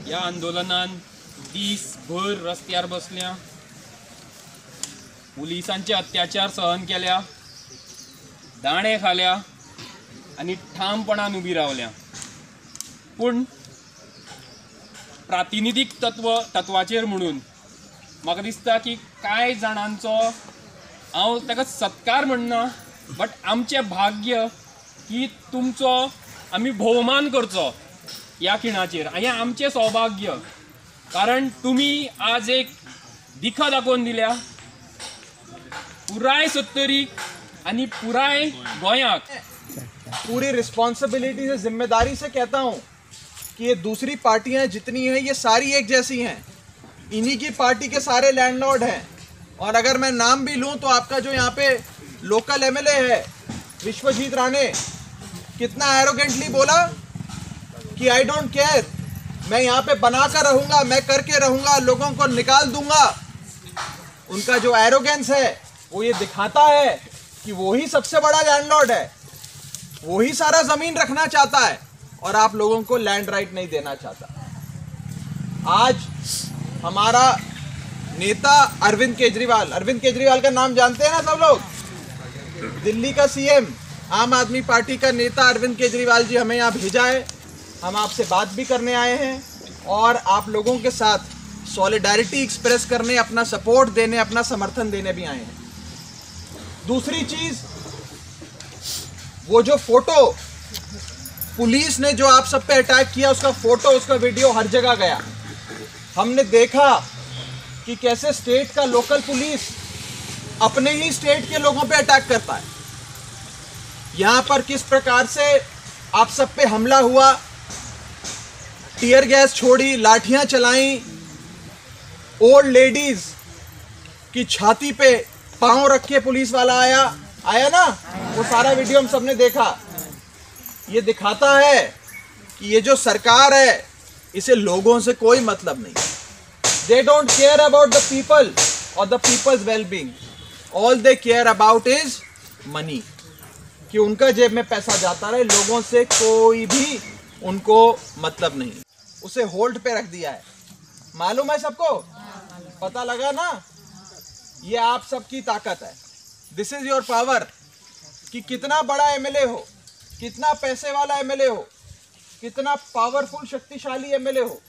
ह्या आंदोलनान दीसभर रस्त्यार बसल्या, पुलिसांचे अत्याचार सहन केल्या, दाणे खाल्या आणि ठामपणान उबी रावल्या. पूण प्रातिनिधीक तत्वाचेर म्हणून म्हाका दिसता की कांय जाणांचो हांव ताका सत्कार म्हणना, बट आमचें भाग्य की तुमचो आमी भोवमान करचो ह्या खिणाचेर. हें आमचें सौभाग्य, कारण तुमी आज एक दिखा दाखोवन दिल्या पुराय सत्तरीक आणि पुराय गोंयाक. पूरी रिस्पॉन्सिबिलिटी से, जिम्मेदारी से कहता हूँ कि ये दूसरी पार्टियां जितनी हैं ये सारी एक जैसी हैं. इन्हीं की पार्टी के सारे लैंडलॉर्ड हैं. और अगर मैं नाम भी लूँ तो आपका जो यहाँ पे लोकल एमएलए है विश्वजीत राणे, कितना एरोगेंटली बोला कि आई डोंट केयर, मैं यहाँ पे बना कर रहूँगा, मैं करके रहूँगा, लोगों को निकाल दूंगा. उनका जो एरोगेंस है वो ये दिखाता है कि वही सबसे बड़ा लैंडलॉर्ड है, वही सारा जमीन रखना चाहता है और आप लोगों को लैंड राइट नहीं देना चाहता. आज हमारा नेता अरविंद केजरीवाल का नाम जानते हैं ना सब लोग, दिल्ली का सीएम, आम आदमी पार्टी का नेता अरविंद केजरीवाल जी हमें यहाँ भेजा है. हम आपसे बात भी करने आए हैं और आप लोगों के साथ सॉलिडारिटी एक्सप्रेस करने, अपना सपोर्ट देने, अपना समर्थन देने भी आए हैं. दूसरी चीज, वो जो फोटो पुलिस ने जो आप सब पे अटैक किया, उसका फोटो, उसका वीडियो हर जगह गया. हमने देखा कि कैसे स्टेट का लोकल पुलिस अपने ही स्टेट के लोगों पे अटैक करता है. यहां पर किस प्रकार से आप सब पे हमला हुआ, टीयर गैस छोड़ी, लाठियां चलाई, ओल्ड लेडीज की छाती पे पांव रख के पुलिस वाला आया ना, वो सारा वीडियो हम सबने देखा. ये दिखाता है कि ये जो सरकार है इसे लोगों से कोई मतलब नहीं. They don't care about the people और the people's wellbeing. All they care about is money, कि उनका जेब में पैसा जाता रहे, लोगों से कोई भी उनको मतलब नहीं. उसे होल्ड पे रख दिया है. मालूम है सबको, पता लगा ना. ये आप सबकी ताकत है. This is your power. कि कितना बड़ा एमएलए हो, कितना पैसे वाला एमएलए हो, कितना पावरफुल शक्तिशाली एमएलए हो,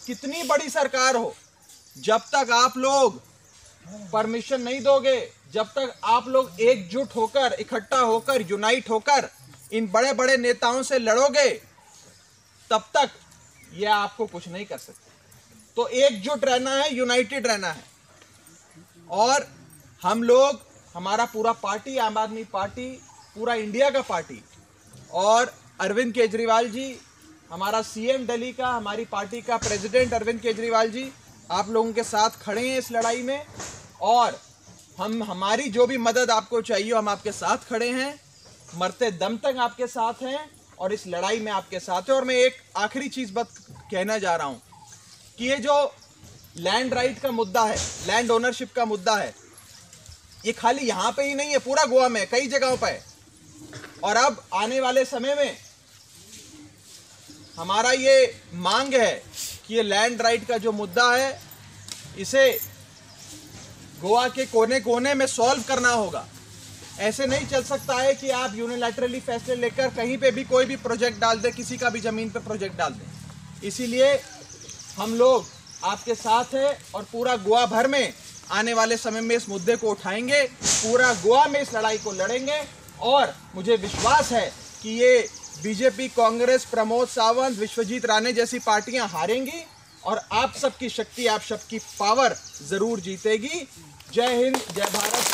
कितनी बड़ी सरकार हो, जब तक आप लोग परमिशन नहीं दोगे, जब तक आप लोग एकजुट होकर, इकट्ठा होकर, यूनाइट होकर इन बड़े बड़े नेताओं से लड़ोगे, तब तक ये आपको कुछ नहीं कर सकते. तो एकजुट रहना है, यूनाइटेड रहना है. और हम लोग, हमारा पूरा पार्टी, आम आदमी पार्टी, पूरा इंडिया का पार्टी, और अरविंद केजरीवाल जी, हमारा सीएम दिल्ली का, हमारी पार्टी का प्रेसिडेंट अरविंद केजरीवाल जी, आप लोगों के साथ खड़े हैं इस लड़ाई में. और हमारी जो भी मदद आपको चाहिए हम आपके साथ खड़े हैं, मरते दम तक आपके साथ हैं और इस लड़ाई में आपके साथ हैं. और मैं एक आखिरी चीज़ बात कहना जा रहा हूँ कि ये जो लैंड राइट का मुद्दा है, लैंड ओनरशिप का मुद्दा है, ये खाली यहाँ पे ही नहीं है, पूरा गोवा में कई जगहों पे है. और अब आने वाले समय में हमारा ये मांग है कि ये लैंड राइट का जो मुद्दा है, इसे गोवा के कोने कोने में सॉल्व करना होगा. ऐसे नहीं चल सकता है कि आप यूनिलैटरली फैसले लेकर कहीं पे भी कोई भी प्रोजेक्ट डाल दें, किसी का भी ज़मीन पे प्रोजेक्ट डाल दें. इसीलिए हम लोग आपके साथ हैं और पूरा गोवा भर में आने वाले समय में इस मुद्दे को उठाएंगे, पूरा गोवा में इस लड़ाई को लड़ेंगे. और मुझे विश्वास है कि ये बीजेपी, कांग्रेस, प्रमोद सावंत, विश्वजीत राणे जैसी पार्टियां हारेंगी और आप सबकी शक्ति, आप सबकी पावर ज़रूर जीतेगी. जय हिंद, जय भारत.